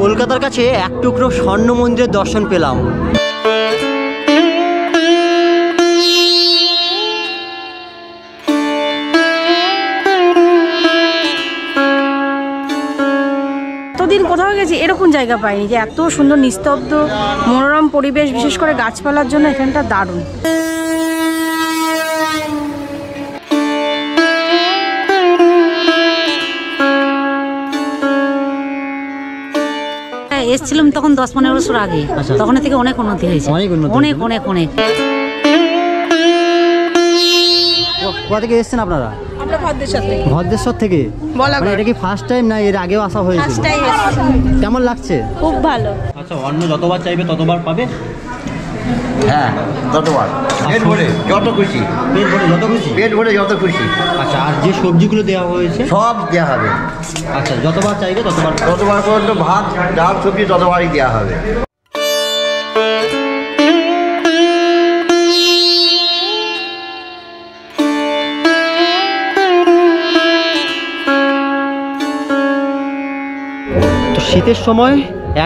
কলকাতার কাছে এক টুকরো স্বর্ণ মন্দিরের দর্শন পেলাম। এতদিন কোথাও গেছি এরকম জায়গা পাইনি যে এত সুন্দর নিস্তব্ধ মনোরম পরিবেশ, বিশেষ করে গাছপালার জন্য এখানটা দারুণ। এসেছিলাম তখন 10-15 বছর আগে, তখন থেকে অনেক উন্নতি হয়েছে, অনেক অনেক অনেক। কোথা থেকে এসেছেন আপনারা? আমরা ভদ্রেশ্বর থেকে। মানে এটা কি ফার্স্ট টাইম না এর আগেও আসা হয়েছে? কেমন লাগছে? খুব ভালো। আচ্ছা, অন্য যতবার চাইবে ততবার পাবে? হ্যাঁ, ততবার পেট ভরে যত খুশি, পেট ভরে যত খুশি, পেট ভরে যত খুশি। আচ্ছা, আর যে সবজিগুলো দেওয়া হয়েছে সব দেওয়া হবে। আচ্ছা, যতবার চাইবে ততবার পর্যন্ত ভাত ডাল সবজি ততবারই দেওয়া হবে। শীতের সময়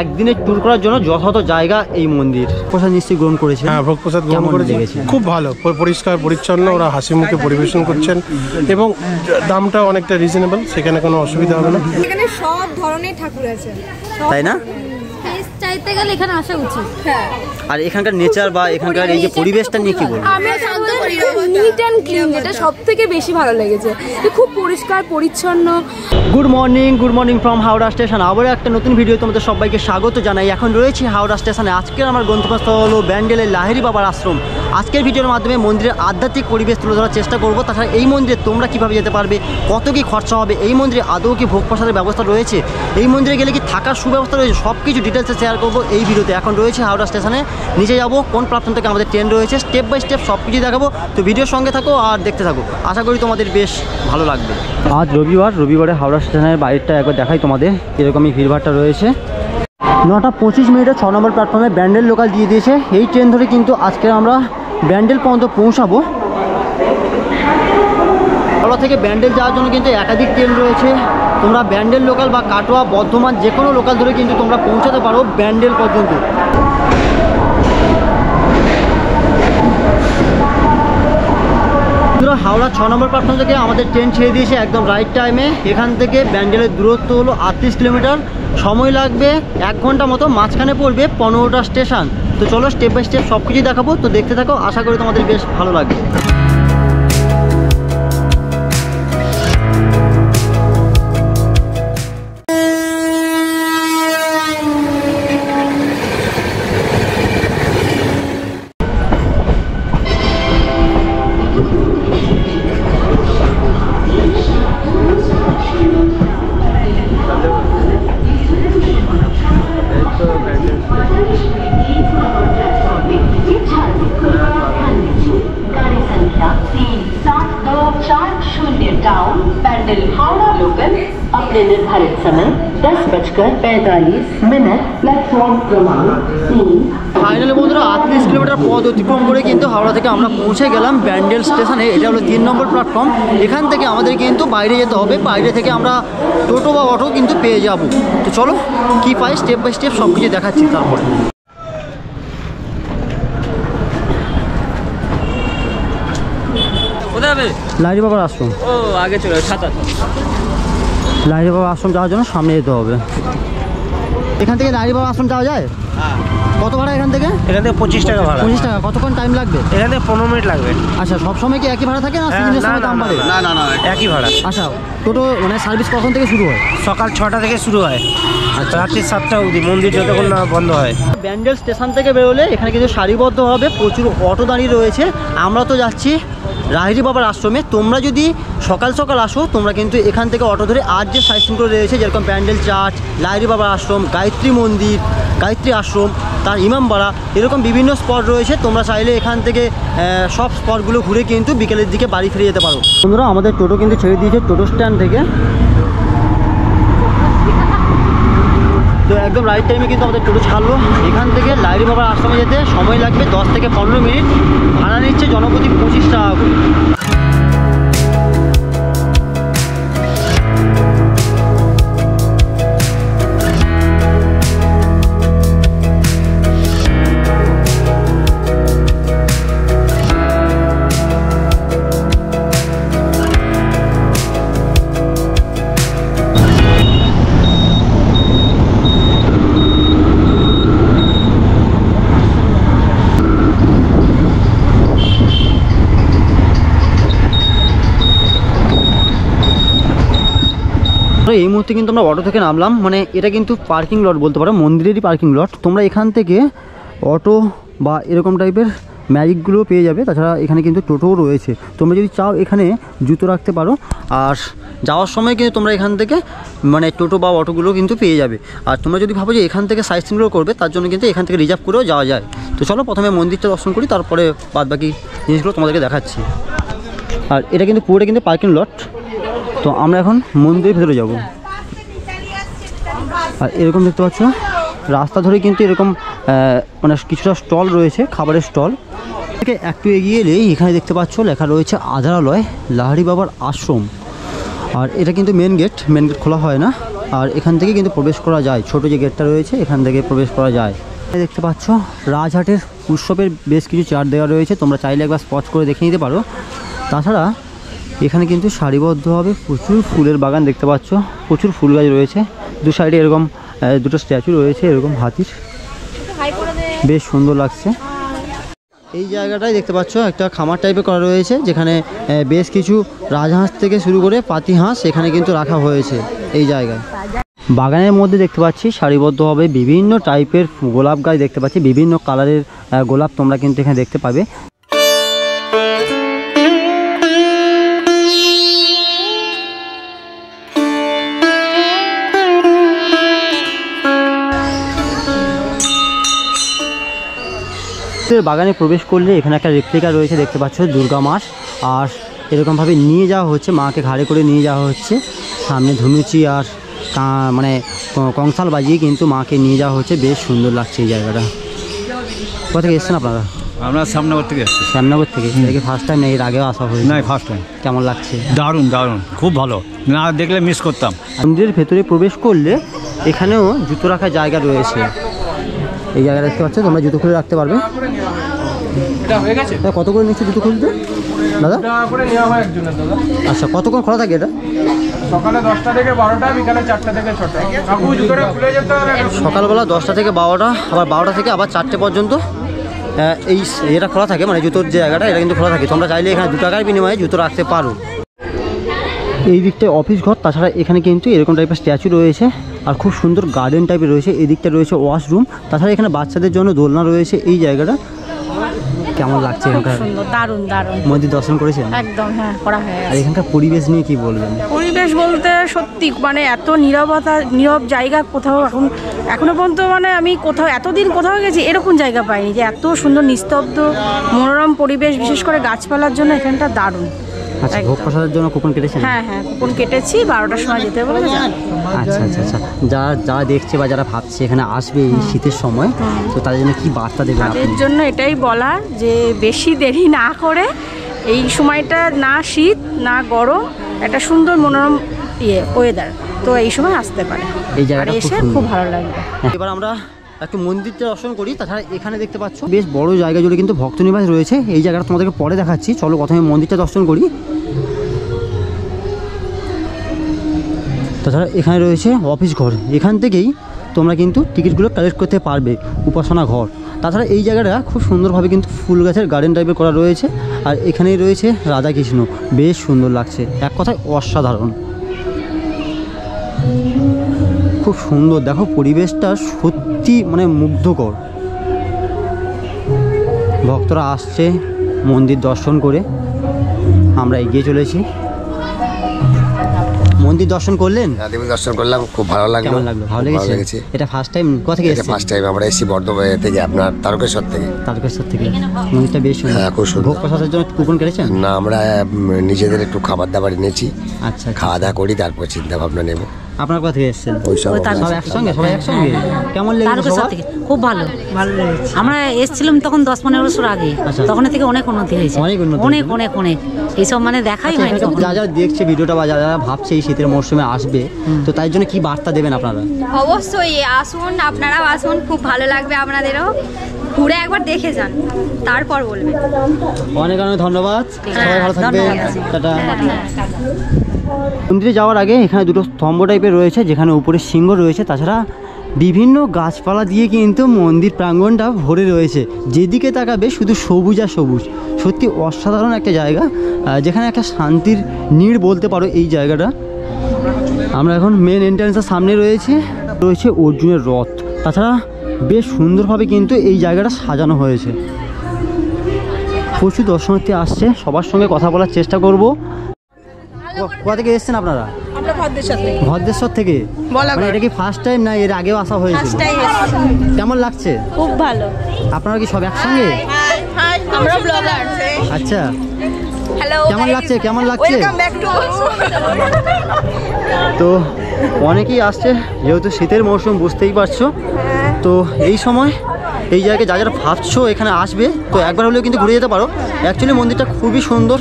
একদিনের ট্যুর করার জন্য যথাযথ জায়গা এই মন্দির। প্রসাদ নিশ্চয়ই গ্রহণ করেছেন? হ্যাঁ, ভোগ প্রসাদ গ্রহণ করেছি। খুব ভালো, পরিষ্কার পরিচ্ছন্ন, ওরা হাসি মুখে পরিবেশন করছেন এবং দামটা অনেকটা রিজনেবল, সেখানে কোনো অসুবিধা হবে না। এখানে সব ধরনের ঠাকুর আছে, তাই না? চাইতে গেলে এখানে আসা উচিত। আর এখানকার নেচার বা এখানকার এই যে পরিবেশটা নিয়ে কি বলবো? আমি নিট অ্যান্ড ক্লিন, যেটা সব থেকে বেশি ভালো লেগেছে, খুব পরিষ্কার পরিচ্ছন্ন। Good morning from Howrah station. আবার একটা নতুন ভিডিও তোমাদের সবাইকে স্বাগত জানাই। এখন রয়েছি হাওড়া স্টেশনে। আজকের আমার গন্তব্যস্থল হলো ব্যান্ডেলের লাহিড়ী বাবার আশ্রম। আজকের ভিডিওর মাধ্যমে মন্দিরের আধ্যাত্মিক পরিবেশ তুলে ধরার চেষ্টা করবো। তাছাড়া এই মন্দিরে তোমরা কীভাবে যেতে পারবে, কত কী খরচা হবে, এই মন্দিরে আদৌ কি ভোগ প্রসাদের ব্যবস্থা রয়েছে, এই মন্দিরে গেলে কি থাকার সুব্যবস্থা রয়েছে, সব কিছু ডিটেলসে শেয়ার করবো এই ভিডিওতে। এখন রয়েছে হাওড়া স্টেশনে, নিচে যাবো, কোন প্ল্যাটফর্ম থেকে আমাদের ট্রেন রয়েছে, স্টেপ বাই স্টেপ সব কিছু দেখাবো। তো ভিডিওর সঙ্গে থাকো আর দেখতে থাকো, আশা করি তোমাদের বেশ ভালো লাগবে। আজ রবিবারে হাওড়া স্টেশনের বাইরেটা একবার দেখাই তোমাদের, এরকমই ভিড়ভাড়টা রয়েছে। 9:25 6 নম্বর প্ল্যাটফর্মে ব্যান্ডেল লোকাল দিয়ে দিয়েছে। এই ট্রেন ধরে কিন্তু আজকে আমরা ব্যান্ডেল পর্যন্ত পৌঁছাবো। হাওড়া থেকে ব্যান্ডেল যাওয়ার জন্য কিন্তু একাধিক ট্রেন রয়েছে। তোমরা ব্যান্ডেল লোকাল বা কাটোয়া, বর্ধমান যে কোনো লোকাল ধরে কিন্তু তোমরা পৌঁছাতে পারো ব্যান্ডেল পর্যন্ত। হাওড়া 6 নম্বর প্ল্যাটফর্ম থেকে আমাদের ট্রেন ছেড়ে দিয়েছে একদম রাইট টাইমে। এখান থেকে ব্যান্ডেলের দূরত্ব হলো 38 কিলোমিটার, সময় লাগবে 1 ঘন্টা মতো। মাঝখানে পড়বে 15টা স্টেশন। তো চলো স্টেপ বাই স্টেপ সব কিছুই দেখাবো, তো দেখতে থাকো, আশা করি তোমাদের বেশ ভালো লাগবে। अपने निर्धारित समय 10:45 प्लेटफॉर्म क्रमांक 3। ফাইনালি বন্ধুরা 38 কিলোমিটার পথ অতিক্রম করে কিন্তু হাওড়া থেকে আমরা পৌঁছে গেলাম ব্যান্ডেল স্টেশনে। এটা হলো 3 নম্বর প্ল্যাটফর্ম। এখান থেকে আমাদের কিন্তু বাইরে যেতে হবে, বাইরে থেকে আমরা টোটো বা অটো কিন্তু পেয়ে যাব। তো চলো কি পাই স্টেপ বাই স্টেপ সব কিছু দেখাচ্ছি। তারপরে লাহিড়ী বাবার আশ্রম। ও আগে চলে সাঁতার। লাহিড়ী বাবার আশ্রম যাওয়ার জন্য সামনে যেতে হবে। এখান থেকে লাহিড়ী বাবার আশ্রম যাওয়া যায়? কত ভাড়া এখান থেকে? এখান থেকে 25 টাকা ভাড়া। 25 টাকা। কতক্ষণ টাইম লাগবে? এখান থেকে 15 মিনিট লাগবে। আচ্ছা, সব সময় কি একই ভাড়া থাকে না সিজনের সময় দাম বাড়ে? না না না, একই ভাড়া। আচ্ছা, টোটো মানে সার্ভিস কখন থেকে শুরু হয়? সকাল 6টা থেকে শুরু হয়, রাত্রি 7টা অবধি, মন্দির যতক্ষণ না বন্ধ হয়। ব্যান্ডেল স্টেশন থেকে বেরোলে এখানে কিন্তু সারিবদ্ধভাবে প্রচুর অটো দাঁড়িয়ে রয়েছে। আমরা তো যাচ্ছি লাহিড়ী বাবার আশ্রমে। তোমরা যদি সকাল সকাল আসো, তোমরা কিন্তু এখান থেকে অটো ধরে আর যে সাইট সিনগুলো রয়েছে, যেরকম ব্যান্ডেল চার্চ, লাহিড়ী বাবার আশ্রম, গায়ত্রী মন্দির, গায়ত্রী আশ্রম, তার ইমামবাড়া, এরকম বিভিন্ন স্পট রয়েছে। তোমরা চাইলে এখান থেকে সব স্পটগুলো ঘুরে কিন্তু বিকেলের দিকে বাড়ি ফিরে যেতে পারো। বন্ধুরা আমাদের টোটো কিন্তু ছেড়ে দিয়েছে টোটো স্ট্যান্ড থেকে। তো একদম রাইট টাইমে কিন্তু আমাদের টোটো ছাড়লো। এখান থেকে লাহিড়ী বাবার আশ্রমে যেতে সময় লাগবে 10 থেকে 15 মিনিট। ভাড়া নিচ্ছে জনপ্রতি 25 টাকা করে। তো এই মুহূর্তে কিন্তু আমরা অটো থেকে নামলাম, মানে এটা কিন্তু পার্কিং লট বলতে পারো, মন্দিরেরই পার্কিং লট। তোমরা এখান থেকে অটো বা এরকম টাইপের ম্যাজিকগুলো পেয়ে যাবে। তাছাড়া এখানে কিন্তু টোটোও রয়েছে, তোমরা যদি চাও এখানে জুতো রাখতে পারো। আর যাওয়ার সময় কিন্তু তোমরা এখান থেকে মানে টোটো বা অটোগুলো কিন্তু পেয়ে যাবে। আর তোমরা যদি ভাবো যে এখান থেকে সাইট সিনগুলো করবে, তার জন্য কিন্তু এখান থেকে রিজার্ভ করেও যাওয়া যায়। তো চলো প্রথমে মন্দিরটা দর্শন করি, তারপরে বাদবাকি জিনিসগুলো তোমাদেরকে দেখাচ্ছি। আর এটা কিন্তু পুরোটা কিন্তু পার্কিং লট। তো আমরা এখন মন্দিরের ভেতরে যাব। আর এরকম দেখতে পাচ্ছ রাস্তা ধরে কিন্তু এরকম মানে কিছুটা স্টল রয়েছে, খাবারের স্টল। থেকে একটু এগিয়ে এলে এখানে দেখতে পাচ্ছ লেখা রয়েছে আধারালয় লাহিড়ী বাবার আশ্রম। আর এটা কিন্তু মেন গেট খোলা হয় না। আর এখান থেকে কিন্তু প্রবেশ করা যায়, ছোট যে গেটটা রয়েছে এখান থেকে প্রবেশ করা যায়। দেখতে পাচ্ছ রাজহাটের উৎসবের বেশ কিছু চার্ট দেওয়া রয়েছে, তোমরা চাইলে একবার স্পট করে দেখে নিতে পারো। তাছাড়া এখানে কিন্তু সারিবদ্ধভাবে প্রচুর ফুলের বাগান দেখতে পাচ্ছ, প্রচুর ফুল গাছ রয়েছে। দু সাইডে এরকম দুটো স্ট্যাচু রয়েছে এরকম হাতির, বেশ সুন্দর লাগছে। এই জায়গাটায় দেখতে পাচ্ছ একটা খামার টাইপের করা রয়েছে, যেখানে বেশ কিছু রাজহাঁস থেকে শুরু করে পাতি হাঁস এখানে কিন্তু রাখা হয়েছে এই জায়গায়। বাগানের মধ্যে দেখতে পাচ্ছি সারিবদ্ধভাবে বিভিন্ন টাইপের গোলাপ গাছ দেখতে পাচ্ছি, বিভিন্ন কালারের গোলাপ তোমরা কিন্তু এখানে দেখতে পাবে। বাগানে প্রবেশ করলে এখানে একটা রেপ্লিকা রয়েছে দেখতে পাচ্ছ দুর্গা মার। আর এরকমভাবে নিয়ে যাওয়া হচ্ছে, মাকে ঘাড়ে করে নিয়ে যাওয়া হচ্ছে, সামনে ধনুচি আর মানে কংসাল বাজিয়ে কিন্তু মাকে নিয়ে যাওয়া হচ্ছে। বেশ সুন্দর লাগছে এই জায়গাটা। কোথা থেকে এসছেন আপনারা? আমরা শ্যামনগর থেকে এসেছি। শ্যামনগর থেকে? এটা ফার্স্ট টাইম না এর আগেও আসা হয়েছে? না, ফার্স্ট টাইম। কেমন লাগছে? দারুণ দারুণ, খুব ভালো, না দেখলে মিস করতাম। মন্দিরের ভেতরে প্রবেশ করলে এখানেও জুতো রাখার জায়গা রয়েছে। এই জায়গা দেখতে পাচ্ছ, তোমরা জুতো খুলে রাখতে পারবে। কত করে নিচ্ছে জুতো খুলতে দাদা? আচ্ছা, কতক্ষণ খোলা থাকে এটা? সকালে 10টা থেকে 12টা, বিকালে 4টা থেকে 6টা। সকালবেলা 10টা থেকে 12টা, আবার 12টা থেকে আবার 4টে পর্যন্ত এই এটা খোলা থাকে, মানে জুতোর যে জায়গাটা এটা কিন্তু খোলা থাকে। তোমরা চাইলে এখানে 2 টাকার বিনিময়ে জুতো রাখতে পারো। এই দিকটায় অফিস ঘর, তাছাড়া এখানে কিন্তু এরকম টাইপের স্ট্যাচু রয়েছে আর খুব সুন্দর গার্ডেন টাইপের রয়েছে। এই দিকটা রয়েছে ওয়াশরুম, তাছাড়া এখানে বাচ্চাদের জন্য দোলনা রয়েছে। এই জায়গাটা কেমন লাগছে? এখানকার দারুণ দারুণ। মন্দির দর্শন করেছেন? একদম, হ্যাঁ, করা হয়ে আর গেছে। এখানকার পরিবেশ নিয়ে কি বলবেন? পরিবেশ বলতে সত্যি মানে এত নীরব জায়গা কোথাও এখনো পর্যন্ত, মানে আমি কোথাও এতদিন কোথাও গেছি এরকম জায়গা পাইনি যে এত সুন্দর নিস্তব্ধ মনোরম পরিবেশ, বিশেষ করে গাছপালার জন্য এখানটা দারুণ। আচ্ছা, ভোগ প্রসাদের জন্য কুপন কেটেছেন? হ্যাঁ হ্যাঁ, কুপন কেটেছি, 12টার সময় যেতে বলে। আচ্ছা আচ্ছা আচ্ছা, যারা দেখছে বা যারা ভাবছে এখানে আসবে এই শীতের সময়, তো তাদের জন্য কি বার্তা দেবেন আপনি? তাদের জন্য এটাই বলার যে বেশি দেরি না করে এই সময়টা, না শীত না গরম, একটা সুন্দর মনোরম ওয়েদার, তো এই সময় আসতে পারে। এই জায়গাটা এসে খুব ভালো লাগবে। এবার আমরা একটু মন্দিরটা দর্শন করি। তাছাড়া এখানে দেখতে পাচ্ছ বেশ বড় জায়গা জুড়ে কিন্তু ভক্তনিবাস রয়েছে। এই জায়গাটা তোমাদেরকে পরে দেখাচ্ছি, চলো প্রথমে মন্দিরটা দর্শন করি। তাছাড়া এখানে রয়েছে অফিস ঘর, এখান থেকেই তোমরা কিন্তু টিকিটগুলো কালেক্ট করতে পারবে, উপাসনা ঘর। তাছাড়া এই জায়গাটা খুব সুন্দরভাবে কিন্তু ফুল গাছের গার্ডেন টাইপের করা রয়েছে। আর এখানেই রয়েছে রাধাকৃষ্ণ, বেশ সুন্দর লাগছে, এক কথায় অসাধারণ, খুব সুন্দর। দেখো পরিবেশটা সত্যি মানে মুগ্ধকর। ভক্তরা আসছে মন্দির দর্শন করে, আমরা এগিয়ে চলেছি। মন্দির দর্শন করলেন? হ্যাঁ, দেবী দর্শন করলাম, খুব ভালো লাগলো। কেমন লাগলো? ভালো লেগেছে? এটা ফার্স্ট টাইম? কোথা থেকে এসেছেন? ফার্স্ট টাইম আমরা এসেছি বর্ধমান থেকে, আপনার তারকেশ্বর থেকে। তারকেশ্বর থেকে? মন্দিরটা বেশ সুন্দর। হ্যাঁ, খুব সুন্দর। ভোগ প্রসাদের জন্য কুপন কেটেছেন? না, আমরা নিজেদের একটু খাবার দাবার এনেছি, আচ্ছা, খাওয়া দাওয়া করি, তারপর চিন্তা ভাবনা নেব। আপনার কোথা থেকে এসেছেন? তারকেশ্বর সব একসঙ্গে? সবাই একসঙ্গে? কেমন লেগেছে? তারকেশ্বর থেকে খুব ভালো লেগেছে। আমরা এসেছিলাম তখন 10-15 বছর আগে, আচ্ছা। তখন থেকে অনেক উন্নতি হয়েছে, অনেক উন্নতি অনেক হয়েছে। অনেক অনেক এইসব মানে দেখাই হয়নি তখন। যারা যারা দেখছে ভিডিওটা বা যারা যারা ভাবছে এই শীতের মরশুমে আসবে, তো তাই জন্য কি বার্তা দেবেন আপনারা? অবশ্যই আসুন, আপনারাও আসুন, খুব ভালো লাগবে আপনাদেরও। ঘুরে একবার দেখে যান, তারপর বলবেন। অনেক অনেক ধন্যবাদ, সবাই ভালো থাকবে, ধন্যবাদ। টাটা। মন্দিরে যাওয়ার আগে এখানে দুটো স্তম্ভ টাইপের রয়েছে, যেখানে উপরে সিংহ রয়েছে। তাছাড়া বিভিন্ন গাছপালা দিয়ে কিন্তু মন্দির প্রাঙ্গণটা ভরে রয়েছে, যেদিকে তাকাবে শুধু সবুজ আর সবুজ। সত্যি অসাধারণ একটা জায়গা, যেখানে একটা শান্তির নীড় বলতে পারো এই জায়গাটা। আমরা এখন মেন এন্ট্রান্সের সামনে রয়েছে অর্জুনের রথ। তাছাড়া বেশ সুন্দরভাবে কিন্তু এই জায়গাটা সাজানো হয়েছে। প্রচুর দর্শনার্থী আসছে, সবার সঙ্গে কথা বলার চেষ্টা করব। কোথা থেকে এসেছেন আপনারা? ভদ্রেশ্বর থেকে। মানে এটা কি ফার্স্ট টাইম না এর আগেও আসা হয়েছে? কেমন লাগছে? খুব ভালো। আপনারা কি সব একসঙ্গে? আমরা ব্লগার। আচ্ছা, হ্যালো, কেমন লাগছে? কেমন লাগছে? তো অনেকেই আসছে, যেহেতু শীতের মৌসুম বুঝতেই পারছো। তো এই সময় এই জায়গায় যা যারা ভাবছো এখানে আসবে, তো একবার হলেও কিন্তু ঘুরে যেতে পারো। অ্যাকচুয়ালি মন্দিরটা খুবই সুন্দর,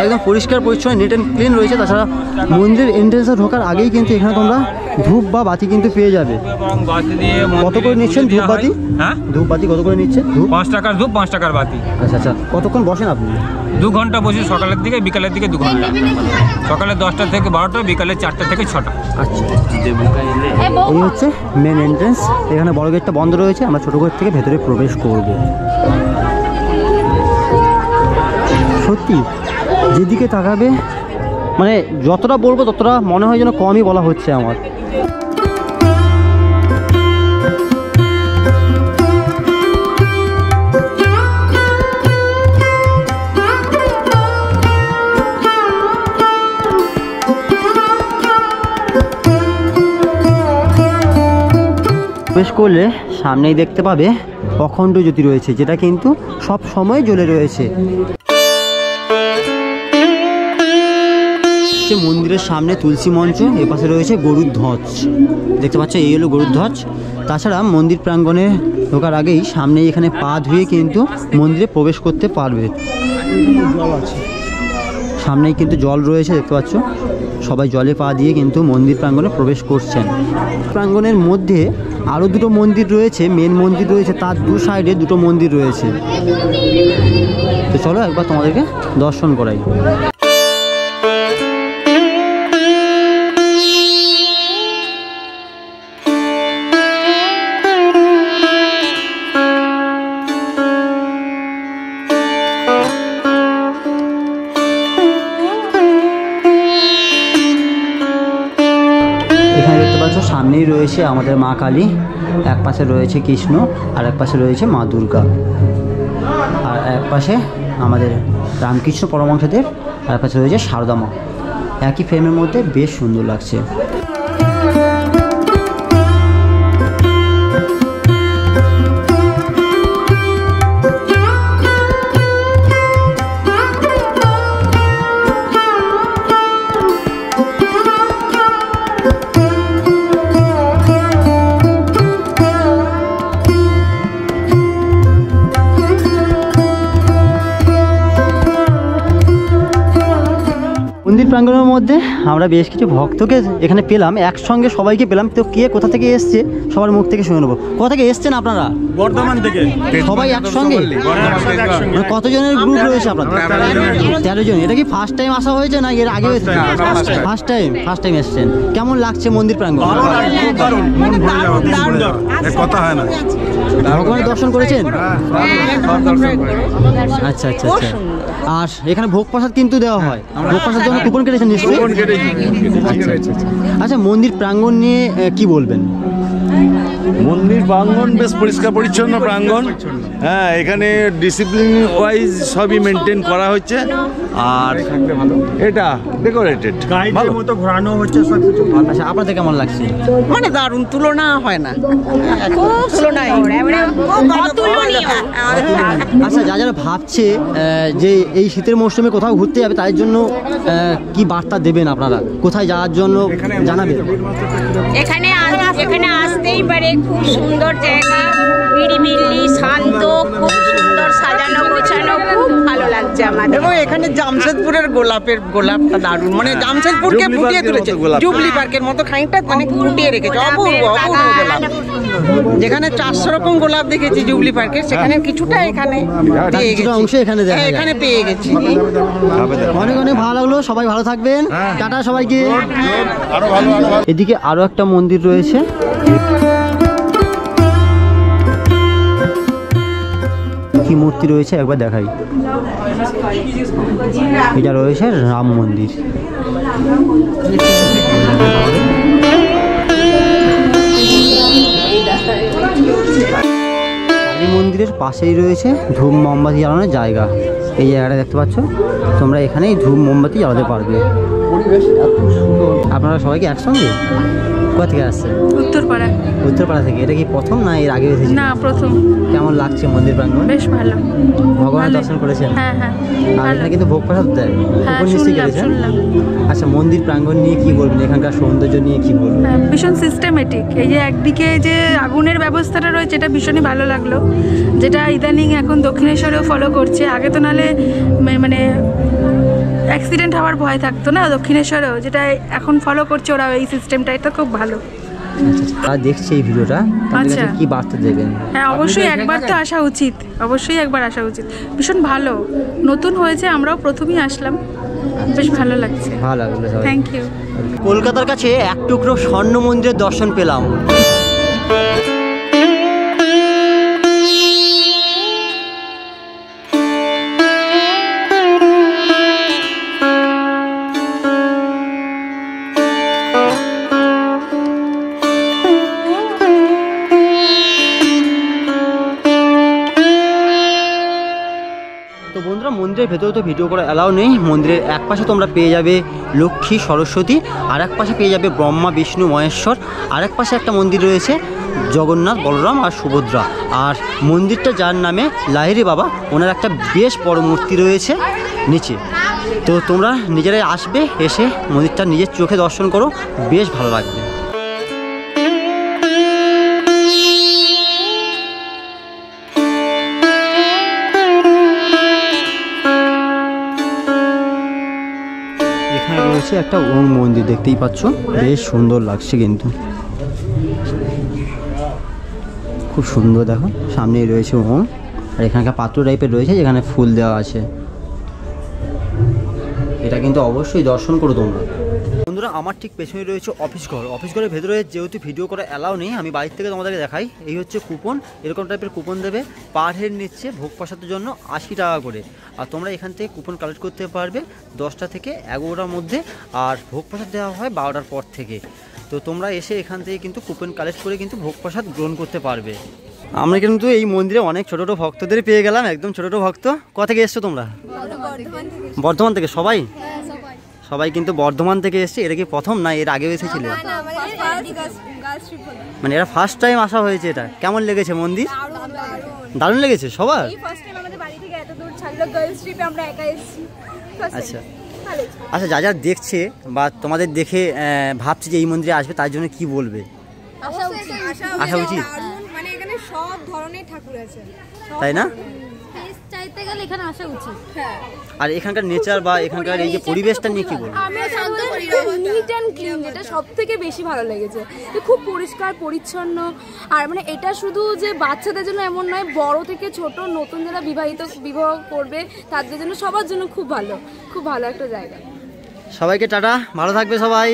একদম পরিষ্কার পরিচ্ছন্ন, নিট অ্যান্ড ক্লিন রয়েছে। তাছাড়া মন্দিরের এন্ট্রেন্সে ঢোকার আগেই কিন্তু এখানে তোমরা ধূপ বা বাতি কিন্তু পেয়ে যাবে। কত করে নিচ্ছেন ধূপ বাতি? হ্যাঁ, ধূপ বাতি কত করে নিচ্ছে? ধূপ 5 টাকার ধূপ, 5 টাকার বাতি। আচ্ছা আচ্ছা, কতক্ষণ বসেন আপনি? 2 ঘন্টা বসি, সকালের দিকে বিকালের দিকে 2 ঘন্টা। সকালে 10টা থেকে 12টা, বিকালে 4টা থেকে 6টা। আচ্ছা, এই হচ্ছে মেন এন্ট্রেন্স। এখানে বড় গেটটা বন্ধ রয়েছে, আমরা ছোটো গেট থেকে ভেতরে প্রবেশ করব। সত্যি যেদিকে তাকাবে, মানে যতটা বলবো ততটা মনে হয় যেন কমই বলা হচ্ছে আমার। প্রবেশ করলে সামনেই দেখতে পাবে অখণ্ড জ্যোতি রয়েছে, যেটা কিন্তু সব সময় জ্বলে রয়েছে। মন্দিরের সামনে তুলসী মঞ্চ, এপাশে রয়েছে গরুর ধ্বজ, দেখতে পাচ্ছ, এই হলো গরুর ধ্বজ। তাছাড়া মন্দির প্রাঙ্গণে ঢোকার আগেই সামনেই এখানে পা ধুয়ে কিন্তু মন্দিরে প্রবেশ করতে পারবে। সামনেই কিন্তু জল রয়েছে, দেখতে পাচ্ছ, সবাই জলে পা দিয়ে কিন্তু মন্দির প্রাঙ্গণে প্রবেশ করছেন। প্রাঙ্গণের মধ্যে আরও দুটো মন্দির রয়েছে, মেন মন্দির রয়েছে, তার দু সাইডে দুটো মন্দির রয়েছে। তো চলো একবার তোমাদেরকে দর্শন করাই। সামনেই রয়েছে আমাদের মা কালী, এক পাশে রয়েছে কৃষ্ণ, আর এক পাশে রয়েছে মা দুর্গা, আর এক পাশে আমাদের রামকৃষ্ণ পরমহংসদেব, আর এক পাশে রয়েছে সারদা মা। একই ফ্রেমের মধ্যে বেশ সুন্দর লাগছে। মন্দির প্রাঙ্গণের মধ্যে আমরা বেশ কিছু ভক্তকে এখানে পেলাম, একসঙ্গে সবাইকে পেলাম। তো কে কোথা থেকে এসছে সবার মুখ থেকে শুনে নেবো। কোথা থেকে এসছেন আপনারা? বর্ধমান থেকে। সবাই একসঙ্গে? কতজনের গ্রুপ রয়েছে আপনাদের? 13 জন। এটা কি ফার্স্ট টাইম আসা হয়েছে না এর আগে? ফার্স্ট টাইম এসছেন। কেমন লাগছে মন্দির প্রাঙ্গণ? কথা হয় না। ভগবানের দর্শন করেছেন? আচ্ছা আচ্ছা আচ্ছা। আর এখানে ভোগ প্রসাদ কিন্তু দেওয়া হয়, ভোগ প্রসাদ জন্য কুপন কেটেছেন নিশ্চয়ই? আচ্ছা, মন্দির প্রাঙ্গণ নিয়ে কি বলবেন? মন্দির প্রাঙ্গণ বেশ পরিষ্কার পরিচ্ছন্ন প্রাঙ্গণ। হ্যাঁ, এখানে ডিসিপ্লিন ওয়াইজ সবই মেনটেন করা হচ্ছে। আর এটা ডেকোরেটেড, ভালো মতো ঘোরানো হচ্ছে সব কিছু। আচ্ছা, আপনাদের কেমন লাগছে? মানে দারুণ, তুলনা হয় না। আচ্ছা, যারা ভাবছে যে এই শীতের মৌসুমে কোথাও ঘুরতে যাবে, তাদের জন্য কি বার্তা দেবেন আপনারা? কোথায় যাওয়ার জন্য জানাবেন? এখানে আসতেই পারে, খুব সুন্দর জায়গা, নিরিবিলি, শান্ত, খুব সুন্দর সাজানো গোছানো, খুব ভালো লাগছে আমাদের। এবং এখানে জামশেদপুরের গোলাপটা দারুণ, মানে জামশেদপুরকে ফুটিয়ে তুলেছে। জুবলি পার্কের মতো খানিকটা মানে ফুটিয়ে রেখেছে, অপূর্ব অপূর্ব গোলাপ। যেখানে 400 রকম গোলাপ দেখেছি জুবলি পার্কে, সেখানে কিছুটা এখানে পেয়ে গেছি, এখানে পেয়ে গেছি। অনেক অনেক ভালো লাগলো, সবাই ভালো থাকবেন, টাটা সবাইকে। এদিকে আরো একটা মন্দির রয়েছে, কি মূর্তি রয়েছে একবার দেখাই। এটা রয়েছে রাম মন্দির। কালী মন্দিরের পাশেই রয়েছে ধূপ মোমবাতি জ্বালানোর জায়গা। এই জায়গাটা দেখতে পাচ্ছ, তোমরা এখানেই ধূপ মোমবাতি জ্বালাতে পারবে। আপনারা সবাই কি একসঙ্গে? কোথা থেকে আসছে? উত্তরপাড়া। উত্তরপাড়া থেকে। এটা কি প্রথম না এর আগে এসেছেন? না, প্রথম। কেমন লাগছে মন্দির প্রাঙ্গণ? বেশ ভালো। ভগবানের দর্শন করেছেন? হ্যাঁ হ্যাঁ। আর এখানে কিন্তু ভোগ প্রসাদ দেয়। হ্যাঁ, উপর নিশ্চয়ই গেছেন। আচ্ছা, মন্দির প্রাঙ্গণ নিয়ে কি বলবেন? এখানকার সৌন্দর্য নিয়ে কি বলবেন? ভীষণ সিস্টেমেটিক। এই যে একদিকে যে আগুনের ব্যবস্থাটা রয়েছে, এটা ভীষণই ভালো লাগলো, যেটা ইদানিং এখন দক্ষিণেশ্বরেও ফলো করছে। আগে তো নাহলে মানে অ্যাক্সিডেন্ট হওয়ার ভয় থাকতো না দক্ষিণেশ্বরেও, যেটা এখন ফলো করছে ওরা এই সিস্টেমটা। এটা খুব ভালো। আর দেখছি এই ভিডিওটা, আচ্ছা, কি বার্তা দেবেন? হ্যাঁ, অবশ্যই একবার তো আসা উচিত, অবশ্যই একবার আসা উচিত। ভীষণ ভালো, নতুন হয়েছে, আমরাও প্রথমেই আসলাম, বেশ ভালো লাগছে। ভালো লাগলো। Thank you. কলকাতার কাছে এক টুকরো স্বর্ণ মন্দিরের দর্শন পেলাম। তো বন্ধুরা, মন্দিরের ভেতরে তো ভিডিও করা অ্যালাউ নেই। মন্দিরের এক পাশে তোমরা পেয়ে যাবে লক্ষ্মী সরস্বতী, আর এক পাশে পেয়ে যাবে ব্রহ্মা বিষ্ণু মহেশ্বর, আর এক পাশে একটা মন্দির রয়েছে জগন্নাথ বলরাম আর সুভদ্রা। আর মন্দিরটা যার নামে লাহিড়ী বাবা, ওনার একটা বেশ বড় মূর্তি রয়েছে নিচে। তো তোমরা নিজেরাই আসবে, এসে মন্দিরটা নিজের চোখে দর্শন করো, বেশ ভালো লাগবে। এখানে রয়েছে একটা ওম মন্দির, দেখতেই পাচ্ছ, বেশ সুন্দর লাগছে কিন্তু, খুব সুন্দর। দেখো সামনেই রয়েছে ওম, আর এখানকার পাত্র টাইপের রয়েছে যেখানে ফুল দেওয়া আছে। এটা কিন্তু অবশ্যই দর্শন করো তোমরা। বন্ধুরা, আমার ঠিক পেছনে রয়েছে অফিস ঘর। অফিস ঘরের ভেতরে যেহেতু ভিডিও করা অ্যালাউ নেই, আমি বাইরে থেকে তোমাদেরকে দেখাই। এই হচ্ছে কুপন, এরকম টাইপের কুপন দেবে। পার হেড নিচ্ছে ভোগ প্রসাদের জন্য 80 টাকা করে। আর তোমরা এখান থেকে কুপন কালেক্ট করতে পারবে 10টা থেকে 11টার মধ্যে, আর ভোগ প্রসাদ দেওয়া হয় 12টার পর থেকে। তো তোমরা এসে এখান থেকে কিন্তু কুপন কালেক্ট করে কিন্তু ভোগ প্রসাদ গ্রহণ করতে পারবে। আমরা কিন্তু এই মন্দিরে অনেক ছোটো ছোটো ভক্তদের পেয়ে গেলাম, একদম ছোটো ছোটো ভক্ত। কোথা থেকে এসছো তোমরা? বর্ধমান থেকে। সবাই সবাই কিন্তু বর্ধমান থেকে এসছে। এটা কি প্রথম না এর আগেও এসেছিলে? মানে এটা ফার্স্ট টাইম আসা হয়েছে। এটা কেমন লেগেছে মন্দির? দারুণ লেগেছে সবার? আচ্ছা আচ্ছা, যা যা দেখছে বা তোমাদের দেখে ভাবছে যে এই মন্দিরে আসবে, তার জন্য কি বলবে? আসা উচিত, মানে এখানে সব ধরনের ঠাকুর আছে, তাই না? চাইতে গেলে এখানে আসা উচিত। হ্যাঁ, আর এখানকার নেচার বা এখানকার এই যে পরিবেশটা নিয়ে কি বলবো? আমি শান্ত পরিবেশ, নিট অ্যান্ড ক্লিন, যেটা সবথেকে বেশি ভালো লেগেছে। খুব পরিষ্কার পরিচ্ছন্ন। আর মানে এটা শুধু যে বাচ্চাদের জন্য এমন নয়, বড় থেকে ছোট নতুন যারা বিবাহ করবে তাদের জন্য, সবার জন্য খুব ভালো, খুব ভালো একটা জায়গা। সবাইকে টাটা, ভালো থাকবে সবাই।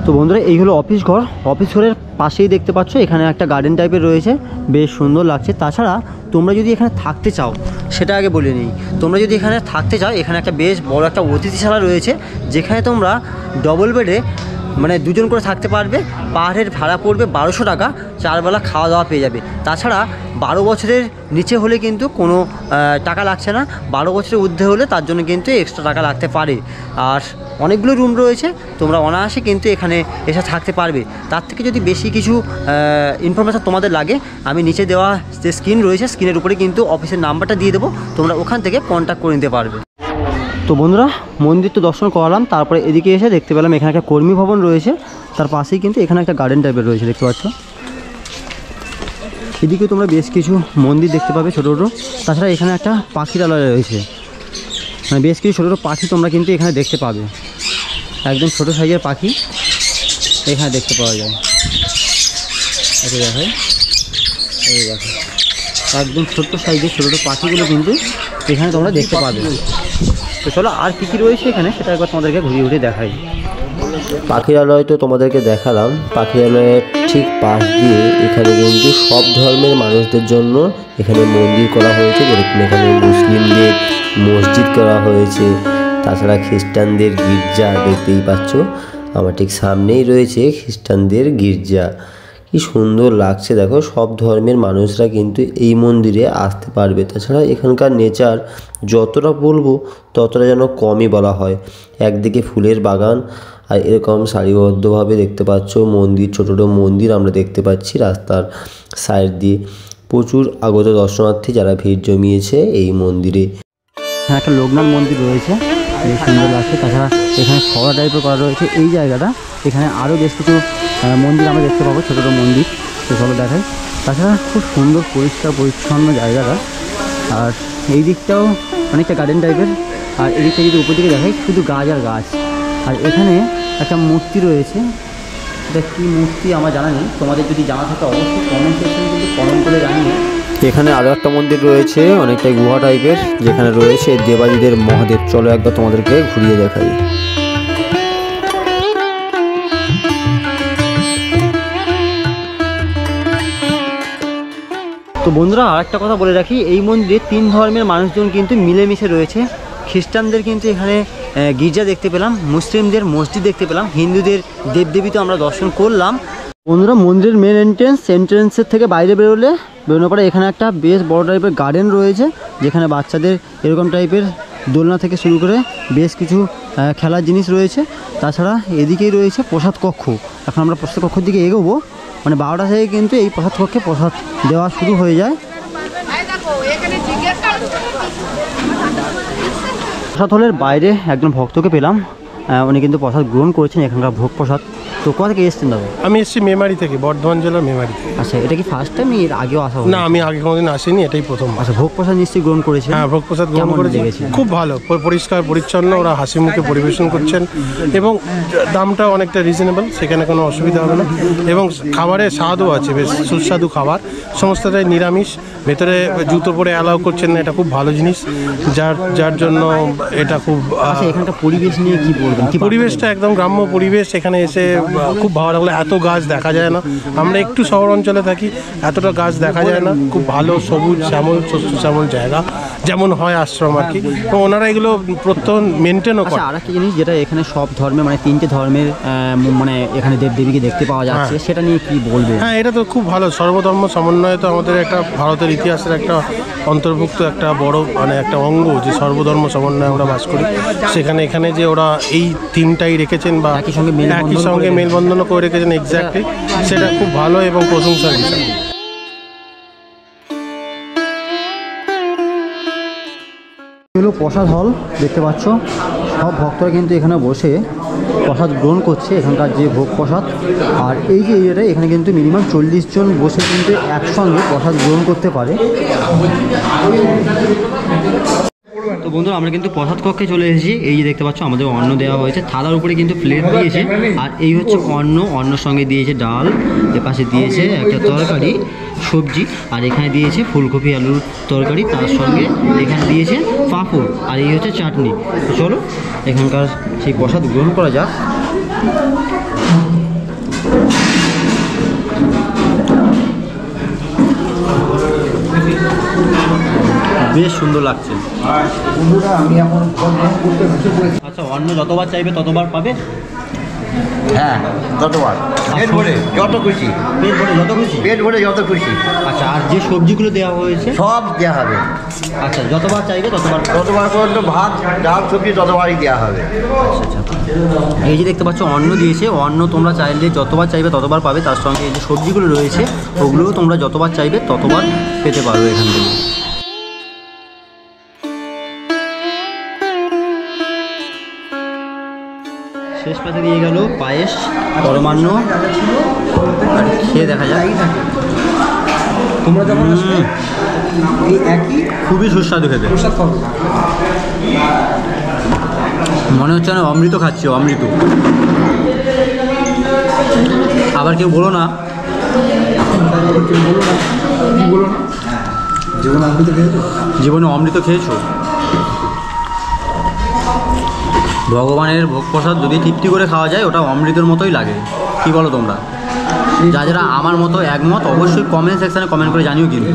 তো বন্ধুরা, এই হলো অফিস ঘর। অফিস ঘরের পাশেই দেখতে পাচ্ছ এখানে একটা গার্ডেন টাইপের রয়েছে, বেশ সুন্দর লাগছে। তাছাড়া তোমরা যদি এখানে থাকতে চাও, সেটা আগে বলে নিই, তোমরা যদি এখানে থাকতে চাও, এখানে একটা বেশ বড় একটা অতিথিশালা রয়েছে, যেখানে তোমরা ডবল বেডে মানে দুজন করে থাকতে পারবে। পাহাড়ের ভাড়া পড়বে 1200 টাকা, 4 বেলা খাওয়া দাওয়া পেয়ে যাবে। তাছাড়া 12 বছরের নিচে হলে কিন্তু কোনো টাকা লাগছে না, 12 বছরের ঊর্ধ্বে হলে তার জন্য কিন্তু এক্সট্রা টাকা লাগতে পারে। আর অনেকগুলো রুম রয়েছে, তোমরা অনায়াসে কিন্তু এখানে এসে থাকতে পারবে। তার থেকে যদি বেশি কিছু ইনফরমেশান তোমাদের লাগে, আমি নিচে দেওয়া যে স্ক্রিন রয়েছে, স্ক্রিনের উপরে কিন্তু অফিসের নাম্বারটা দিয়ে দেবো, তোমরা ওখান থেকে কন্ট্যাক্ট করে নিতে পারবে। তো বন্ধুরা, মন্দির তো দর্শন করালাম, তারপরে এদিকে এসে দেখতে পেলাম এখানে একটা কর্মী ভবন রয়েছে, তার পাশেই কিন্তু এখানে একটা গার্ডেন টাইপের রয়েছে, দেখতে পাচ্ছ। এদিকে তোমরা বেশ কিছু মন্দির দেখতে পাবে ছোটো ছোটো। তাছাড়া এখানে একটা পাখিরালয় রয়েছে, মানে বেশ কিছু ছোটো ছোটো পাখি তোমরা কিন্তু এখানে দেখতে পাবে। একদম ছোটো সাইজের পাখি এখানে দেখতে পাওয়া যায়। আচ্ছা দেখো, এই দেখো, একদম ছোট্ট সাইজের ছোটো ছোটো পাখিগুলো কিন্তু এখানে তোমরা দেখতে পাবে। তো চলো আর কী কী রয়েছে এখানে সেটা একবার তোমাদেরকে ঘুরিয়ে ঘুরিয়ে দেখাই। পাখিরালয় তো তোমাদেরকে দেখালাম, পাখিরালয়ের ঠিক পাশ দিয়ে এখানে কিন্তু সব ধর্মের মানুষদের জন্য এখানে মন্দির করা হয়েছে। যেরকম এখানে মুসলিমদের মসজিদ করা হয়েছে, তাছাড়া খ্রিস্টানদের গির্জা দেখতেই পাচ্ছ, আমার ঠিক সামনেই রয়েছে খ্রিস্টানদের গির্জা। কি সুন্দর লাগছে দেখো, সব ধর্মের মানুষরা কিন্তু এই মন্দিরে আসতে পারবে। তাছাড়া এখানকার নেচার যতটা বলবো ততটা যেন কমই বলা হয়। একদিকে ফুলের বাগান আর এরকম সারিবদ্ধভাবে দেখতে পাচ্ছ মন্দির, ছোটো ছোটো মন্দির আমরা দেখতে পাচ্ছি রাস্তার সাইড দিয়ে। প্রচুর আগত দর্শনার্থী যারা ভিড় জমিয়েছে এই মন্দিরে। এখানে একটা লোকনাথ মন্দির রয়েছে, বেশ সুন্দর লাগছে। তাছাড়া এখানে ফরা টাইপের করা রয়েছে এই জায়গাটা। এখানে আরও বেশ কিছু মন্দির আমরা দেখতে পাবো, ছোটো ছোটো মন্দির, সেগুলো দেখাই। তাছাড়া খুব সুন্দর পরিষ্কার পরিচ্ছন্ন জায়গাটা। আর এই দিকটাও অনেকটা গার্ডেন টাইপের, আর এদিকটা যদি উপর দিকে দেখাই শুধু গাছ আর গাছ। আর এখানে একটা মূর্তি রয়েছে, এটা কী মূর্তি আমার জানা নেই, তোমাদের যদি জানা থাকে অবশ্যই কমেন্ট সেকশনে কিন্তু কমেন্ট করে জানিয়ে। এখানে আরও একটা মন্দির রয়েছে অনেকটাই গুহা টাইপের, যেখানে রয়েছে দেবাদিদের মহাদেব। চলো একবার তোমাদেরকে ঘুরিয়ে দেখাই। তো বন্ধুরা আরেকটা কথা বলে রাখি, এই মন্দিরে 3 ধর্মের মানুষজন কিন্তু মিলেমিশে রয়েছে। খ্রিস্টানদের কিন্তু এখানে গির্জা দেখতে পেলাম, মুসলিমদের মসজিদ দেখতে পেলাম, হিন্দুদের দেবদেবী তো আমরা দর্শন করলাম। বন্ধুরা মন্দিরের মেন এন্ট্রেন্সের থেকে বাইরে বেরোনোর পরে এখানে একটা বেশ বড় টাইপের গার্ডেন রয়েছে, যেখানে বাচ্চাদের এরকম টাইপের দোলনা থেকে শুরু করে বেশ কিছু খেলার জিনিস রয়েছে। তাছাড়া এদিকেই রয়েছে প্রসাদ কক্ষ। এখন আমরা প্রসাদ কক্ষের দিকে এগোবো, মানে 12টা থেকে কিন্তু এই প্রসাদ কক্ষে প্রসাদ দেওয়া শুরু হয়ে যায়। প্রসাদ হলের বাইরে একজন ভক্তকে পেলাম, উনি কিন্তু প্রসাদ গ্রহণ করেছেন, এখানকার ভোগ প্রসাদ। তো কোথা থেকে এসেছেন দাদা? আমি এসেছি মেমারি থেকে, বর্ধমান জেলার মেমারি থেকে। আচ্ছা, এটা কি ফার্স্ট টাইম? এর আগেও আসা? না, আমি আগে কোনোদিন আসিনি, এটাই প্রথম। আচ্ছা, ভোগ প্রসাদ নিশ্চয়ই গ্রহণ করেছেন? হ্যাঁ, ভোগ প্রসাদ গ্রহণ করেছি। খুব ভালো, পরিষ্কার পরিচ্ছন্ন, ওরা হাসি মুখে পরিবেশন করছেন এবং দামটা অনেকটা রিজনেবল, সেখানে কোনো অসুবিধা হবে না। এবং খাবারের স্বাদও আছে, বেশ সুস্বাদু খাবার, সমস্তটাই নিরামিষ। ভেতরে জুতো পরে অ্যালাউ করছেন না, এটা খুব ভালো জিনিস, যার জন্য এটা খুব। এখানকার পরিবেশ নিয়ে কি বলবেন? পরিবেশটা একদম গ্রাম্য পরিবেশ, এখানে এসে খুব ভালো লাগলো। এত গাছ দেখা যায় না, আমরা একটু শহর অঞ্চলে থাকি, এতটা গাছ দেখা যায় না। খুব ভালো সবুজ শ্যামল, শস্য শ্যামল জায়গা, যেমন হয় আশ্রম আর কি। তো ওনারা এগুলো প্রত্যহ মেনটেনও করে। আর একটা জিনিস যেটা এখানে সব ধর্মের, মানে 3টে ধর্মের মানে এখানে দেবদেবীকে দেখতে পাওয়া যাচ্ছে, সেটা নিয়ে কি বলবেন? হ্যাঁ, এটা তো খুব ভালো, সর্বধর্ম সমন্বয় তো আমাদের একটা ভারতের ইতিহাসের একটা অন্তর্ভুক্ত একটা বড় মানে একটা অঙ্গ, যে সর্বধর্ম সমন্বয়ে আমরা বাস করি। সেখানে এখানে যে ওরা এই থিমটাই রেখেছেন বা একই সঙ্গে মেলবন্ধনও করে রেখেছেন, এক্স্যাক্টলি, সেটা খুব ভালো এবং প্রশংসার বিষয়। হলো প্রসাদ হল, দেখতে পাচ্ছ সব ভক্তরা কিন্তু এখানে বসে প্রসাদ গ্রহণ করছে, এখানকার যে ভোগ প্রসাদ। আর এই যে এরিয়াটা, এখানে কিন্তু মিনিমাম 40 জন বসে কিন্তু একসঙ্গে প্রসাদ গ্রহণ করতে পারে। তো বন্ধুরা আমরা কিন্তু প্রসাদ কক্ষে চলে এসেছি। এই যে দেখতে পাচ্ছ আমাদের অন্ন দেওয়া হয়েছে, থালার উপরে কিন্তু প্লেট দিয়েছে। আর এই হচ্ছে অন্নর সঙ্গে দিয়েছে ডাল, এপাশে দিয়েছে একটা তরকারি সবজি, আর এখানে দিয়েছে ফুলকপি আলুর তরকারি, তার সঙ্গে এখানে দিয়েছে পাঁপড়, আর এই হচ্ছে চাটনি। তো চলো এখানকার সেই প্রসাদ গ্রহণ করা যাক। বেশ সুন্দর লাগছে। আচ্ছা, অন্ন যতবার চাইবে ততবার পাবে? হ্যাঁ, ততবার, পেট ভরে যত খুশি, পেট ভরে যত খুশি, পেট ভরে যত খুশি। আচ্ছা, আর যে সবজিগুলো দেওয়া হয়েছে সব দেওয়া হবে। আচ্ছা, যতবার চাইবে ততবার পর্যন্ত ভাত ডাল সবজি ততবারই দেওয়া হবে। আচ্ছা, এই যে দেখতে পাচ্ছ অন্ন দিয়েছে, অন্ন তোমরা চাইলে যতবার চাইবে ততবার পাবে। তার সঙ্গে এই যে সবজিগুলো রয়েছে, ওগুলোও তোমরা যতবার চাইবে ততবার পেতে পারো এখান থেকে। শেষ পাশে দিয়ে গেল পায়েস, পরমান্ন, আর খেয়ে দেখা যায়। তোমরা যখন এই একই খুবই সুস্বাদু খেতে, মনে হচ্ছে না অমৃত খাচ্ছি, অমৃত। আবার কেউ বলো না জীবনে অমৃত খেয়েছো? ভগবানের ভোগ প্রসাদ যদি তৃপ্তি করে খাওয়া যায় ওটা অমৃতের মতোই লাগে। কি বলো তোমরা? যারা আমার মতো একমত অবশ্যই কমেন্ট সেকশানে কমেন্ট করে জানিও। কিন্তু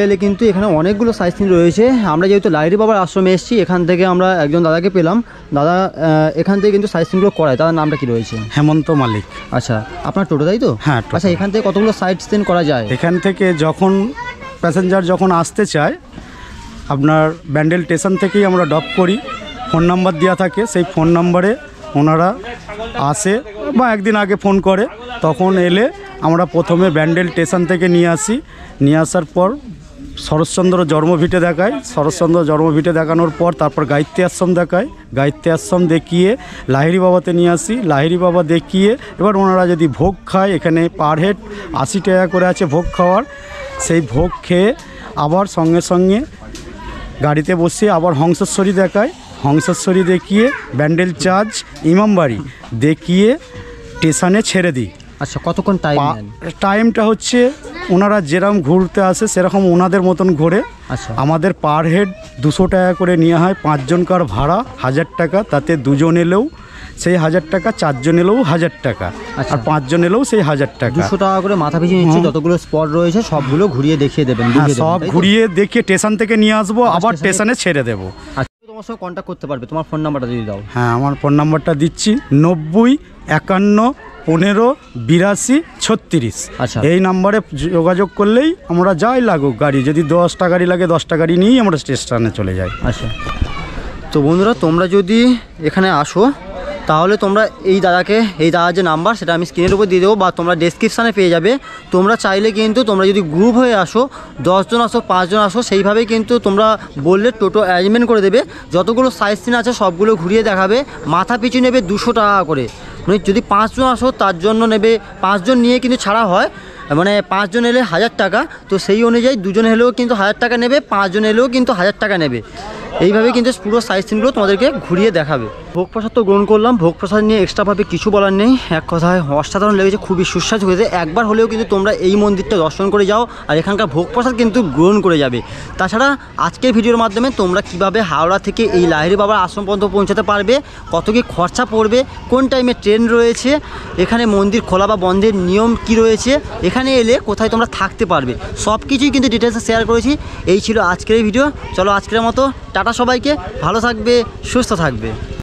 এলে কিন্তু এখানে অনেকগুলো সাইট সিন রয়েছে। আমরা যেহেতু লাহিড়ী বাবার আশ্রমে এসেছি, এখান থেকে আমরা একজন দাদাকে পেলাম। দাদা এখান থেকে কিন্তু সাইট সিনগুলো করায়। তার নামটা কি রয়েছে? হেমন্ত মালিক। আচ্ছা, আপনার টোটো তাই তো? হ্যাঁ। আচ্ছা, এখান থেকে কতগুলো সাইট সিন করা যায়? এখান থেকে যখন প্যাসেঞ্জার যখন আসতে চায়, আপনার ব্যান্ডেল স্টেশন থেকেই আমরা ড্রপ করি। ফোন নাম্বার দেওয়া থাকে, সেই ফোন নাম্বারে ওনারা আসে বা একদিন আগে ফোন করে, তখন এলে আমরা প্রথমে ব্যান্ডেল স্টেশন থেকে নিয়ে আসি। নিয়ে আসার পর শরৎচন্দ্র জন্মভিটে দেখায়। শরৎচন্দ্র জন্মভিটে দেখানোর পর তারপর গায়ত্রী আশ্রম দেখায়। গায়ত্রী আশ্রম দেখিয়ে লাহিড়ী বাবাতে নিয়ে আসি। লাহিড়ী বাবা দেখিয়ে এবার ওনারা যদি ভোগ খায়, এখানে পার হেড 80 টাকা করে আছে ভোগ খাওয়ার। সেই ভোগ খেয়ে আবার সঙ্গে সঙ্গে গাড়িতে বসে আবার হংসেশ্বরী দেখায়। হংসেশ্বরী দেখিয়ে ব্যান্ডেল চার্চ ইমামবাড়ি দেখিয়ে স্টেশনে ছেড়ে দিই। আচ্ছা, কতক্ষণ টাইম? টাইমটা হচ্ছে ওনারা যেরকম ঘুরতে আসে সেরকম ওনাদের মতন ঘোরে। আচ্ছা, আমাদের পার হেড 200 টাকা করে নেওয়া হয়। 5 জনকার ভাড়া 1000 টাকা, তাতে 2 জন এলেও সেই 1000 টাকা, 4 জন এলেও 1000 টাকা, আর 5 জন এলেও সেই 1000 টাকা। 200 টাকা করে মাথা পিছু নিচ্ছে। যতগুলো স্পট রয়েছে সবগুলো ঘুরিয়ে দেখিয়ে দেবেন। সব ঘুরিয়ে দেখিয়ে স্টেশন থেকে নিয়ে আসবো, আবার স্টেশনে ছেড়ে দেবো। তোমার সঙ্গে কন্ট্যাক্ট করতে পারবে, তোমার ফোন নাম্বারটা দিয়ে দাও। হ্যাঁ, আমার ফোন নাম্বারটা দিচ্ছি 90 51 15 82 36। আচ্ছা, এই নাম্বারে যোগাযোগ করলেই আমরা যাই লাগুক গাড়ি, যদি 10টা গাড়ি লাগে 10টা গাড়ি নিয়েই আমরা স্টেশনে চলে যাই। আচ্ছা, তো বন্ধুরা তোমরা যদি এখানে আসো তাহলে তোমরা এই দাদার যে নাম্বার সেটা আমি স্ক্রিনের উপর দিয়ে দেবো বা তোমরা ডেসক্রিপশানে পেয়ে যাবে। তোমরা চাইলে কিন্তু তোমরা যদি গ্রুপ হয়ে আসো, 10 জন আসো, 5 জন আসো, সেইভাবেই কিন্তু তোমরা বললে টোটো অ্যারেঞ্জমেন্ট করে দেবে। যতগুলো সাইট সিন আছে সবগুলো ঘুরিয়ে দেখাবে। মাথা পিছু নেবে 200 টাকা করে। মানে যদি 5 জন আসো তার জন্য নেবে, 5 জন নিয়ে কিন্তু ছাড়া হয়, মানে 5 জন এলে 1000 টাকা। তো সেই অনুযায়ী 2 জন এলেও কিন্তু 1000 টাকা নেবে, 5 জন এলেও কিন্তু 1000 টাকা নেবে। এইভাবে কিন্তু পুরো সাইট সিনগুলো তোমাদেরকে ঘুরিয়ে দেখাবে। ভোগ প্রসাদ তো গ্রহণ করলাম। ভোগ প্রসাদ নিয়ে এক্সট্রাভাবে কিছু বলার নেই। এক কথায় অসাধারণ লেগেছে, খুবই সুস্বাদু হয়েছে। একবার হলেও কিন্তু তোমরা এই মন্দিরটা দর্শন করে যাও আর এখানকার ভোগ প্রসাদ কিন্তু গ্রহণ করে যাবে। তাছাড়া আজকের ভিডিওর মাধ্যমে তোমরা কিভাবে হাওড়া থেকে এই লাহিড়ী বাবার আশ্রম পর্যন্ত পৌঁছাতে পারবে, কত কী খরচা পড়বে, কোন টাইমে ট্রেন রয়েছে, এখানে মন্দির খোলা বা বন্ধের নিয়ম কি রয়েছে, এখানে এলে কোথায় তোমরা থাকতে পারবে, সব কিছুই কিন্তু ডিটেলসে শেয়ার করেছি। এই ছিল আজকের এই ভিডিও। চলো আজকের মতো টাটা সবাইকে, ভালো থাকবে, সুস্থ থাকবে।